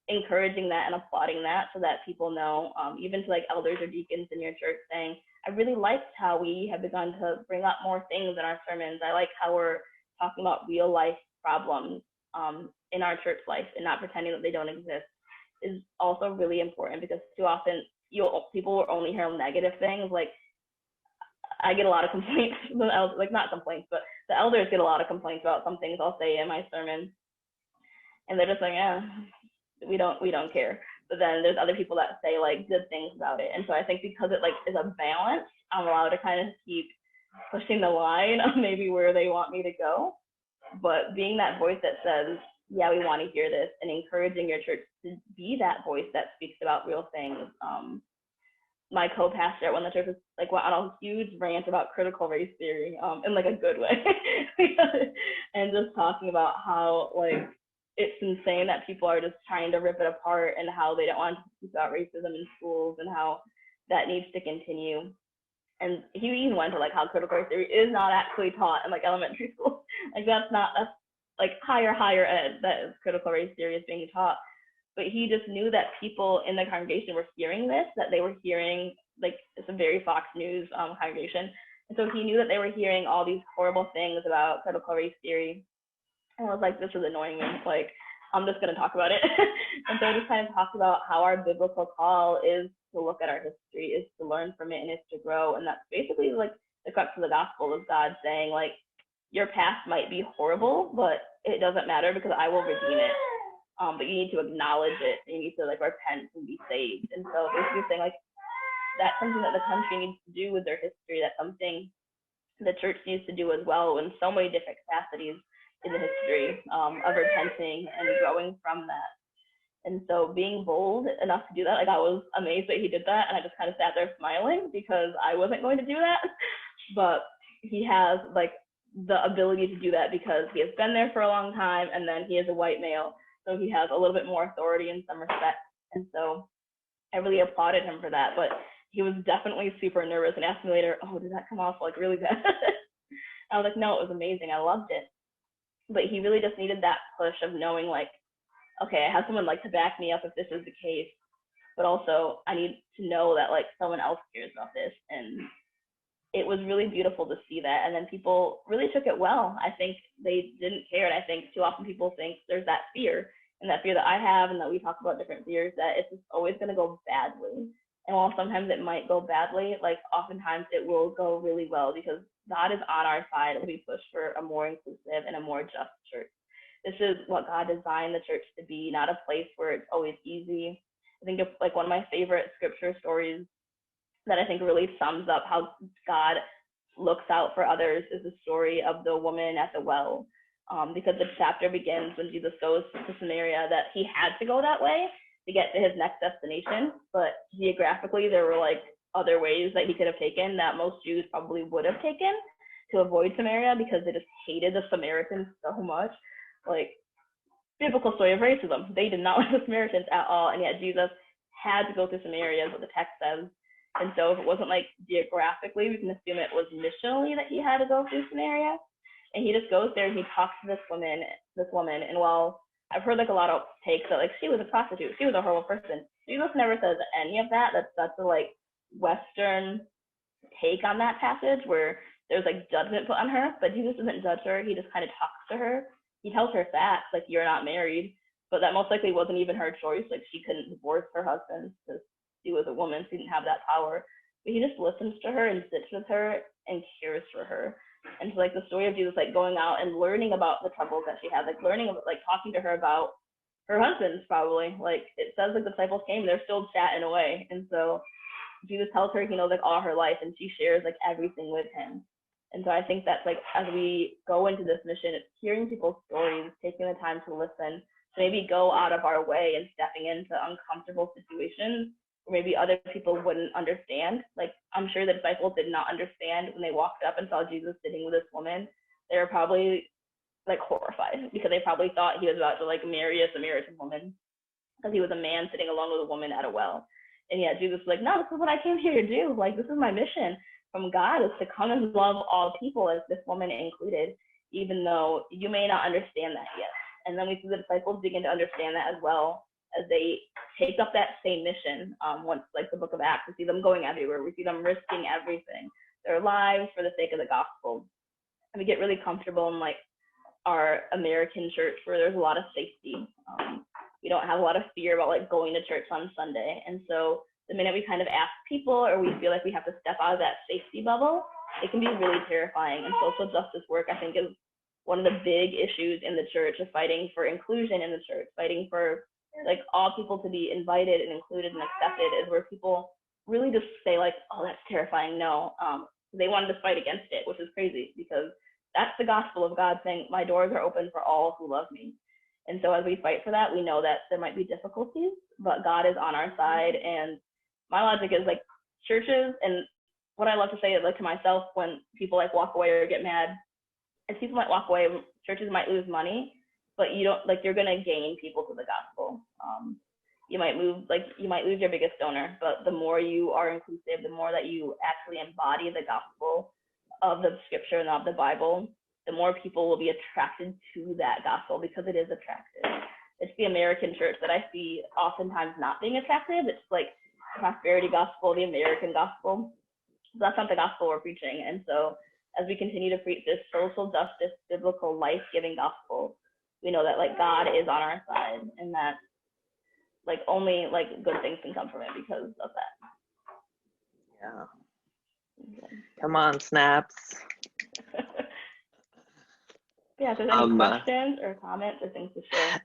encouraging that and applauding that, so that people know, even to like elders or deacons in your church, saying, I really liked how we have begun to bring up more things in our sermons. I like how we're talking about real life problems in our church life and not pretending that they don't exist, is also really important, because too often people will only hear negative things. Like, I get a lot of complaints, like not complaints, but the elders get a lot of complaints about some things I'll say in my sermon, and they're just like, yeah, we don't care. But then there's other people that say like good things about it. And so I think because it like is a balance, I'm allowed to kind of keep pushing the line of maybe where they want me to go, but being that voice that says, yeah, we want to hear this, and encouraging your church to be that voice that speaks about real things. My co-pastor at one of the churches like went on a huge rant about critical race theory in like a good way, and just talking about how like it's insane that people are just trying to rip it apart, and how they don't want to speak about racism in schools, and how that needs to continue. And he even went to like how critical race theory is not actually taught in like elementary school. Like that's like higher ed that is critical race theory is being taught. But he just knew that people in the congregation were hearing this, that they were hearing, like, it's a very Fox News congregation. And so he knew that they were hearing all these horrible things about critical race theory. And I was like, this is annoying me. Like, I'm just going to talk about it. And so I just kind of talked about how our biblical call is to look at our history, is to learn from it, and is to grow. And that's basically like the crux of the gospel, is God saying, like, your past might be horrible, but it doesn't matter, because I will redeem it. But you need to acknowledge it. You need to like repent and be saved. And so basically saying like that's something that the country needs to do with their history. That's something the church needs to do as well, in so many different capacities in the history of repenting and growing from that. And so being bold enough to do that, like I was amazed that he did that, and I just kind of sat there smiling because I wasn't going to do that. But he has like the ability to do that because he has been there for a long time, and then he is a white male. So he has a little bit more authority in some respects. And so I really applauded him for that. But he was definitely super nervous and asked me later, oh, did that come off like really bad? I was like, no, it was amazing. I loved it. But he really just needed that push of knowing like, okay, I have someone like to back me up if this is the case. But also I need to know that like someone else cares about this. And it was really beautiful to see that. And then people really took it well. I think they didn't care. And I think too often people think there's that fear, and that fear that I have, and that we talk about different fears, that it's just always going to go badly. And while sometimes it might go badly, like oftentimes it will go really well, because God is on our side as we push for a more inclusive and a more just church. This is what God designed the church to be, not a place where it's always easy. I think it's like one of my favorite scripture stories that I think really sums up how God looks out for others is the story of the woman at the well. Because the chapter begins when Jesus goes to Samaria, that he had to go that way to get to his next destination. But geographically, there were like other ways that he could have taken that most Jews probably would have taken to avoid Samaria, because they just hated the Samaritans so much. Like, biblical story of racism. They did not like the Samaritans at all. And yet Jesus had to go through Samaria, is what the text says. And so if it wasn't like geographically, we can assume it was missionally that he had to go through Samaria. And he just goes there and he talks to this woman. And while I've heard like a lot of takes that like she was a prostitute, she was a horrible person, Jesus never says any of that. That's a like Western take on that passage where there's like judgment put on her, but Jesus doesn't judge her. He just kind of talks to her. He tells her facts, like, you're not married, but that most likely wasn't even her choice. Like, she couldn't divorce her husband because she was a woman. She didn't have that power. But he just listens to her and sits with her and cares for her. And so, like, the story of Jesus, like, going out and learning about the troubles that she had, like, learning about, like, talking to her about her husband's probably, like, it says, like, the disciples came, they're still chatting away. And so Jesus tells her he knows, like, all her life, and she shares, like, everything with him. And so I think that's, like, as we go into this mission, it's hearing people's stories, taking the time to listen, maybe go out of our way and stepping into uncomfortable situations where maybe other people wouldn't understand. Like, I'm sure the disciples did not understand when they walked up and saw Jesus sitting with this woman. They were probably, like, horrified because they probably thought he was about to, like, marry a Samaritan woman because he was a man sitting alone with a woman at a well. And yet Jesus was like, no, this is what I came here to do. Like, this is my mission from God, is to come and love all people, as this woman included, even though you may not understand that yet. And then we see the disciples begin to understand that as well as they take up that same mission. Once, like the book of Acts, we see them going everywhere. We see them risking everything, their lives for the sake of the gospel. And we get really comfortable in, like, our American church where there's a lot of safety. We don't have a lot of fear about, like, going to church on Sunday. And so the minute we kind of ask people, or we feel like we have to step out of that safety bubble, it can be really terrifying. And social justice work, I think, is one of the big issues in the church, of fighting for inclusion in the church, fighting for, like, all people to be invited and included and accepted, is where people really just say, like, oh, that's terrifying. No, they wanted to fight against it, which is crazy, because that's the gospel of God saying, my doors are open for all who love me. And so as we fight for that, we know that there might be difficulties, but God is on our side. And my logic is, like, churches, and what I love to say, like, to myself when people, like, walk away or get mad, is people might walk away, churches might lose money, but you don't, like, you're going to gain people to the gospel. You might lose your biggest donor, but the more you are inclusive, the more that you actually embody the gospel of the scripture and of the Bible, the more people will be attracted to that gospel, because it is attractive. It's the American church that I see oftentimes not being attractive. It's like prosperity gospel, the American gospel. That's not the gospel we're preaching. And so as we continue to preach this social justice, biblical, life-giving gospel, we know that, like, God is on our side, and that, like, only, like, good things can come from it because of that. Yeah. Okay. Come on, snaps. Yeah, if there's any questions or comments or things to share.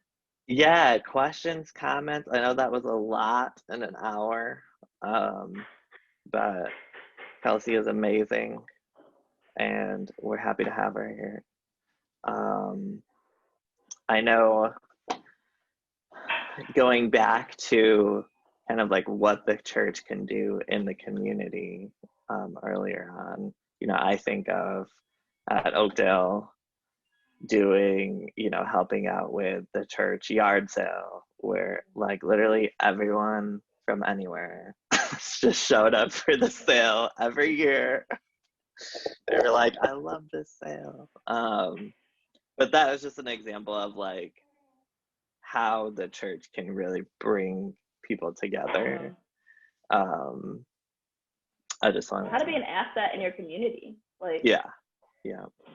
Yeah, questions, comments. I know that was a lot in an hour, but Kelsi is amazing, and we're happy to have her here. I know, going back to kind of like what the church can do in the community, earlier on, I think of at Oakdale doing, helping out with the church yard sale, where, like, literally everyone from anywhere just showed up for the sale every year. They were like, I love this sale. But that was just an example of, like, how the church can really bring people together. I just wanted how to be an asset in your community. Like, yeah.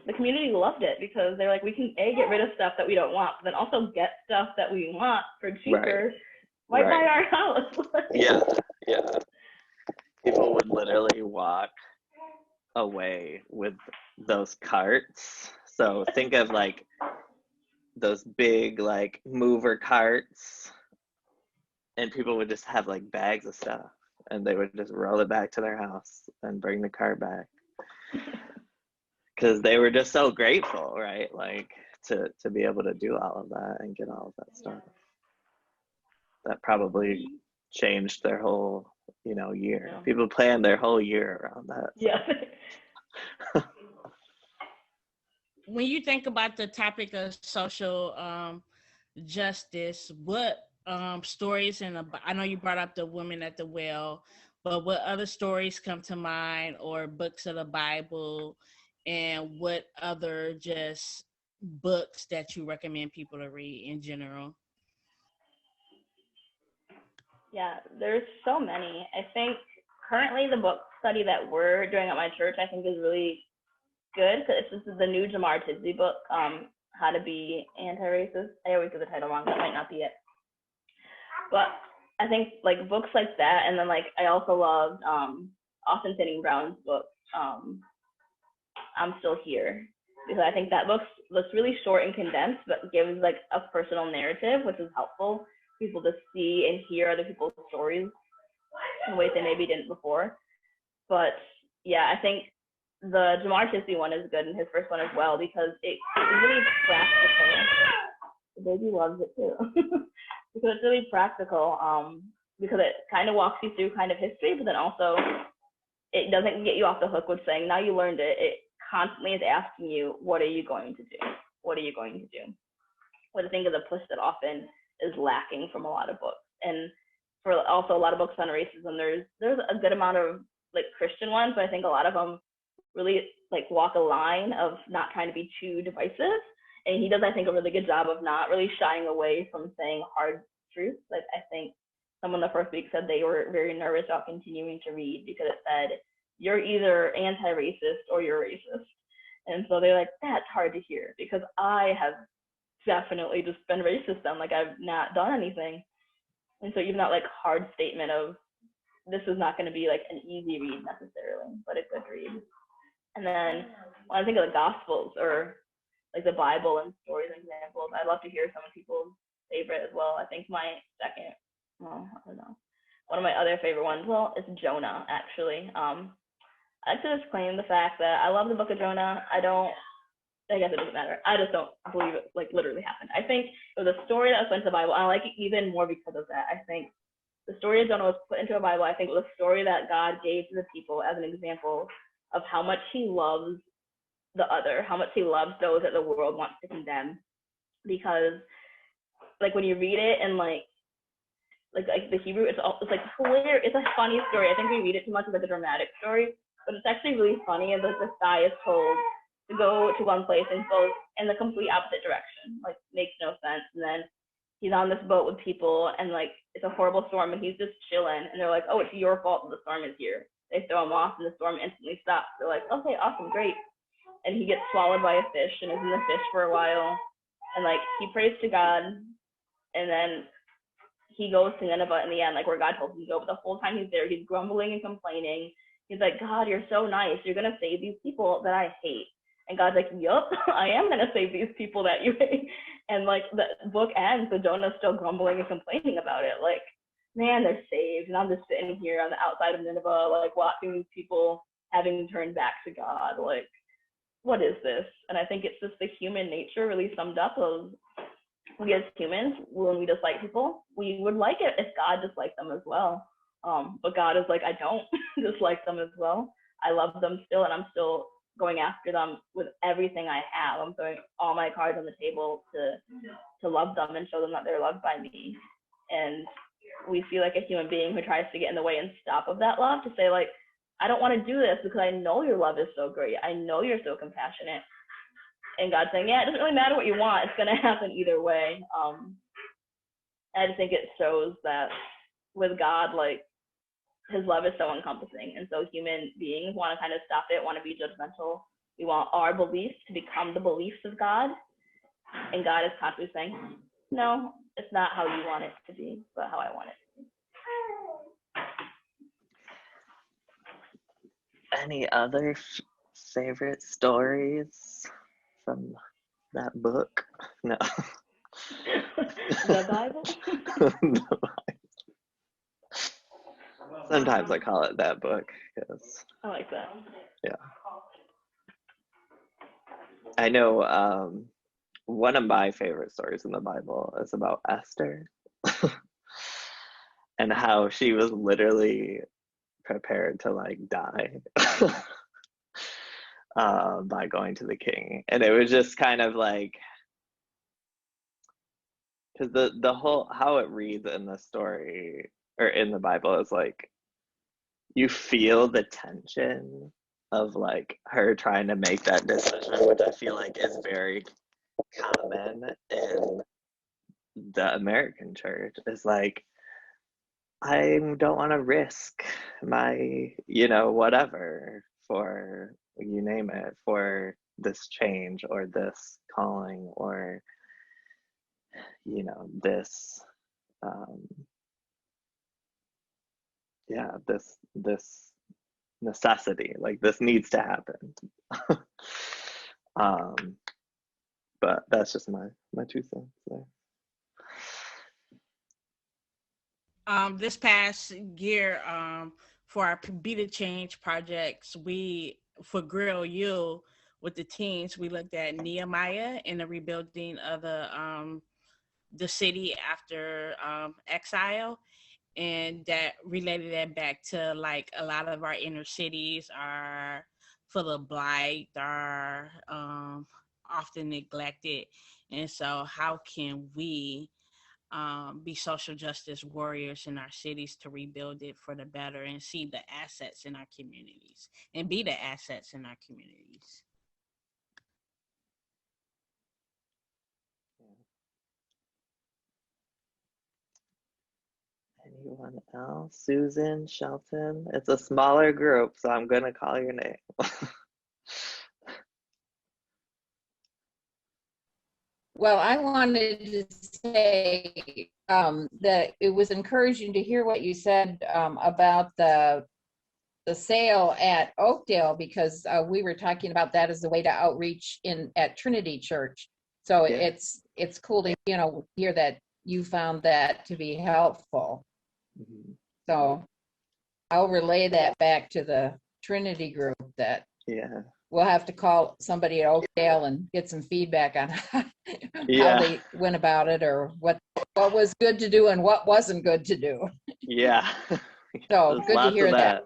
The community loved it because they're like, we can get rid of stuff that we don't want, but then also get stuff that we want for cheaper. Why buy our house? Yeah. People would literally walk away with those carts. So think of, like, those big, like, mover carts, and people would just have, like, bags of stuff, and they would just roll it back to their house and bring the cart back, because they were just so grateful, right? Like, to be able to do all of that and get all of that stuff. That probably changed their whole, year. Yeah. People plan their whole year around that. So. Yeah. When you think about the topic of social justice, what stories, I know you brought up the woman at the well, but what other stories come to mind, or books of the Bible, and what other just books that you recommend people to read in general? Yeah, there's so many. I think currently the book study that we're doing at my church, I think is really good. It's just the new Jamar Tidsey book, How to Be Anti-Racist. I always get the title wrong. That might not be it. But I think like books like that, and then like I also loved Austin Sitting Brown's book, I'm Still Here, because I think that book's really short and condensed, but gives like a personal narrative, which is helpful for people to see and hear other people's stories in ways they maybe didn't before. But yeah, I think the Jamar Tidsey one is good, and his first one as well, because it's really practical. The baby loves it too. Because it's really practical, because it kind of walks you through kind of history, but then also it doesn't get you off the hook with saying, now you learned it. It constantly is asking you, what are you going to do? What are you going to do? What I think is a push that often is lacking from a lot of books. And for also a lot of books on racism, there's a good amount of like Christian ones, but I think a lot of them really like walk a line of not trying to be too divisive. And he does, I think, a really good job of not really shying away from saying hard truths. Like I think someone the first week said they were very nervous about continuing to read because it said, you're either anti-racist or you're racist. And so they're like, that's hard to hear, because I have definitely just been racist then. Like I've not done anything. And so even that like hard statement of this is not going to be like an easy read necessarily, but a good read. And then when I think of the Gospels or like the Bible and stories and examples, I'd love to hear some of people's favorite as well. I think my second, well, I don't know, one of my other favorite ones, well, is Jonah, actually. I like to just claim the fact that I love the book of Jonah. I guess it doesn't matter. I just don't believe it like literally happened. I think it was a story that was put into the Bible, and I like it even more because of that. I think the story of Jonah was put into a Bible. I think it was a story that God gave to the people as an example of how much he loves the other, how much he loves those that the world wants to condemn. Because like when you read it and like the Hebrew, it's like hilarious. It's a funny story. I think we read it too much as like a dramatic story, but it's actually really funny. As like this guy is told to go to one place and goes in the complete opposite direction, like makes no sense. And then he's on this boat with people, and like it's a horrible storm, and he's just chilling, and they're like, oh, it's your fault that the storm is here. They throw him off, and the storm instantly stops. They're like, okay, awesome, great. And he gets swallowed by a fish and is in the fish for a while, and like he prays to God, and then he goes to Nineveh in the end, like where God told him to go. But the whole time he's there, he's grumbling and complaining. He's like, God, you're so nice. You're gonna save these people that I hate. And God's like, yup, I am gonna save these people that you hate. And like the book ends with Jonah still grumbling and complaining about it. Like, man, they're saved, and I'm just sitting here on the outside of Nineveh, like watching these people having turned back to God. Like, what is this? And I think it's just the human nature really summed up of we as humans, when we dislike people, we would like it if God disliked them as well. But God is like, I don't dislike them as well. I love them still, and I'm still going after them with everything I have. I'm throwing all my cards on the table to love them and show them that they're loved by me. And we feel like a human being who tries to get in the way and stop of that love, to say like, I don't want to do this because I know your love is so great. I know you're so compassionate. And God's saying, yeah, it doesn't really matter what you want. It's going to happen either way. I just think it shows that with God, like, his love is so encompassing. And so human beings want to kind of stop it, want to be judgmental. We want our beliefs to become the beliefs of God. And God is constantly saying, no, it's not how you want it to be, but how I want it to be. Any other favorite stories from that book? No. The Bible? Sometimes I call it that book because I like that. Yeah. I know one of my favorite stories in the Bible is about Esther and how she was literally prepared to like die by going to the king. And it was just kind of like, because the whole, how it reads in the story or in the Bible is like, you feel the tension of like her trying to make that decision, which I feel like is very common in the American church. It's like, I don't want to risk my, whatever for, you name it, for this change or this calling or, this, um, yeah, this necessity, like this needs to happen. um, but that's just my 2 cents there. This past year, for our Be the Change projects, for GRIL U with the teens, we looked at Nehemiah and the rebuilding of the city after exile, and that related that back to like a lot of our inner cities are full of blight, are often neglected, and so how can we be social justice warriors in our cities to rebuild it for the better and see the assets in our communities and be the assets in our communities. Anyone else? Susan, Shelton? It's a smaller group, so I'm gonna call your name. Well, I wanted to say that it was encouraging to hear what you said about the sale at Oakdale, because we were talking about that as a way to outreach at Trinity Church. So Yeah. it's cool to hear that you found that to be helpful. Mm-hmm. So I'll relay that back to the Trinity group that Yeah. we'll have to call somebody at Oakdale and get some feedback on how Yeah. they went about it, or what was good to do and what wasn't good to do. Yeah. So There's good to lots hear of that.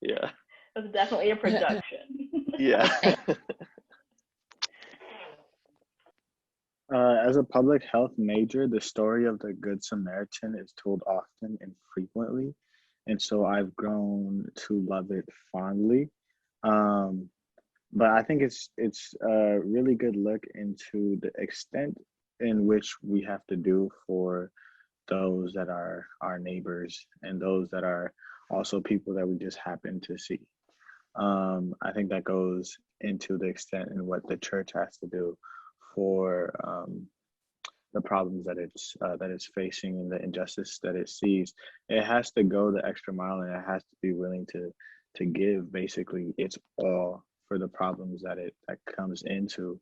Yeah. It was definitely a production. Yeah. As a public health major, the story of the Good Samaritan is told often and frequently, and so I've grown to love it fondly. Um, but I think it's a really good look into the extent in which we have to do for those that are our neighbors and those that are also people that we just happen to see. I think that goes into the extent in what the church has to do for the problems that it's facing and the injustice that it sees. It has to go the extra mile, and it has to be willing to give basically its all for the problems that comes into.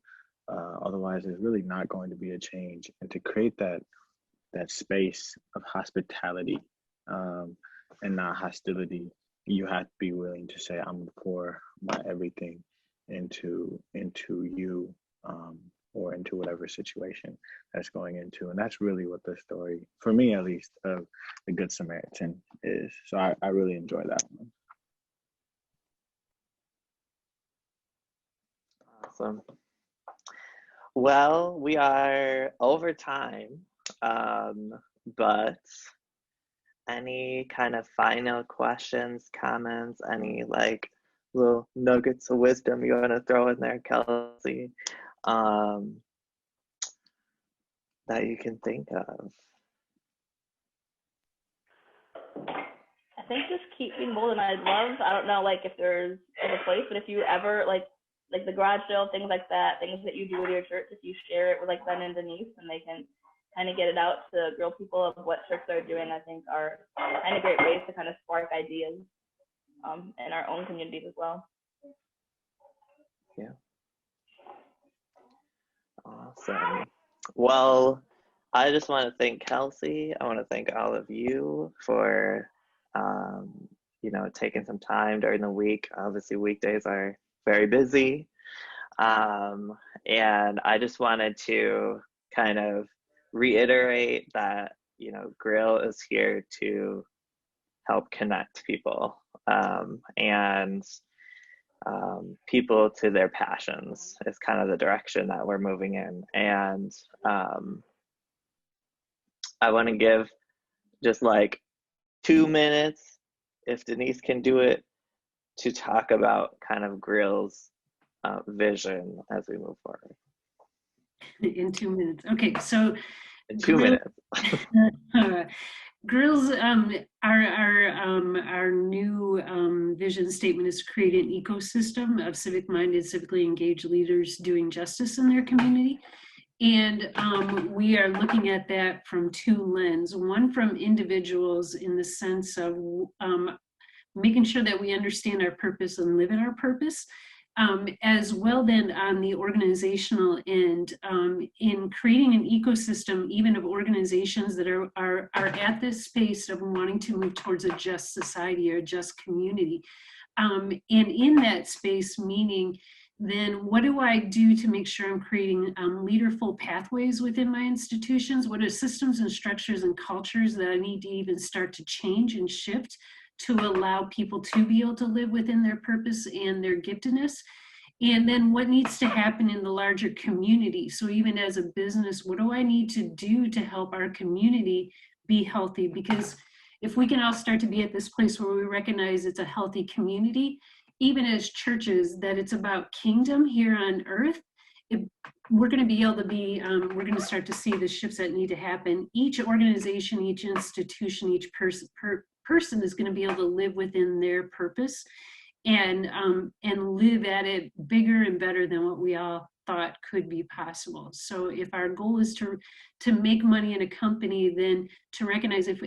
Otherwise, there's really not going to be a change. And to create that space of hospitality and not hostility, you have to be willing to say, I'm gonna pour my everything into you, or into whatever situation that's going into. And that's really what the story, for me at least, of the Good Samaritan is. So I really enjoy that one. Awesome. Well, we are over time, but any kind of final questions, comments, any like little nuggets of wisdom you want to throw in there, Kelsi, that you can think of? I think just keep being bold, and I don't know, like if there's a place, but if you ever like the garage sale, things like that, things that you do with your church, if you share it with like Ben and Denise, and they can kind of get it out to GRIL people of what church they're doing, I think are kind of great ways to kind of spark ideas in our own communities as well. Yeah. Awesome. Well, I just want to thank Kelsi. I want to thank all of you for, taking some time during the week. Obviously, weekdays are very busy. And I just wanted to kind of reiterate that, GRIL is here to help connect people and people to their passions is kind of the direction that we're moving in. And I want to give just like 2 minutes, if Denise can do it, to talk about kind of GRIL's vision as we move forward. In 2 minutes. Okay, so in 2 minutes. GRIL's our new vision statement is to create an ecosystem of civic-minded, civically engaged leaders doing justice in their community. And we are looking at that from two lenses. One from individuals in the sense of making sure that we understand our purpose and live in our purpose, as well then on the organizational end, in creating an ecosystem even of organizations that are at this space of wanting to move towards a just society or a just community. And in that space, meaning then what do I do to make sure I'm creating leaderful pathways within my institutions? What are systems and structures and cultures that I need to even start to change and shift to allow people to be able to live within their purpose and their giftedness? And then what needs to happen in the larger community? So even as a business, what do I need to do to help our community be healthy? Because if we can all start to be at this place where we recognize it's a healthy community, even as churches, that it's about kingdom here on earth, we're going to be able to be, we're going to start to see the shifts that need to happen. Each organization, each institution, each person is going to be able to live within their purpose and live at it bigger and better than what we all thought could be possible. So if our goal is to make money in a company, then to recognize if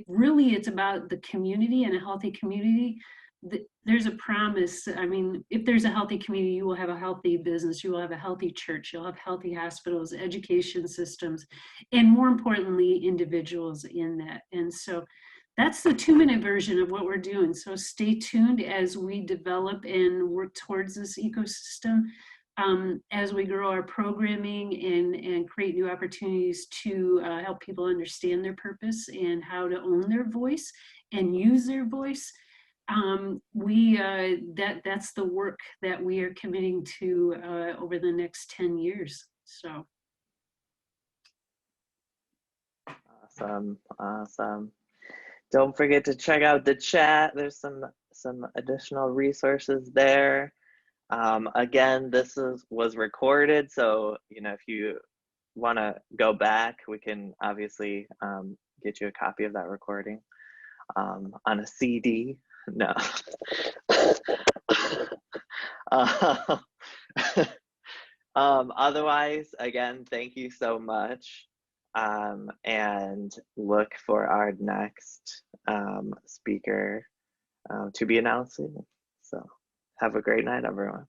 really it's about the community and a healthy community, there's a promise. I mean, if there's a healthy community, you will have a healthy business, you will have a healthy church, you'll have healthy hospitals, education systems, and more importantly, individuals in that. And so that's the 2-minute version of what we're doing. So stay tuned as we develop and work towards this ecosystem, as we grow our programming and create new opportunities to help people understand their purpose and how to own their voice and use their voice. That's the work that we are committing to over the next 10 years. So. Awesome. Don't forget to check out the chat. There's some additional resources there. Again, this was recorded, so if you want to go back, we can obviously get you a copy of that recording on a CD. No. Otherwise, again, thank you so much. And look for our next speaker to be announced soon. So have a great night, everyone.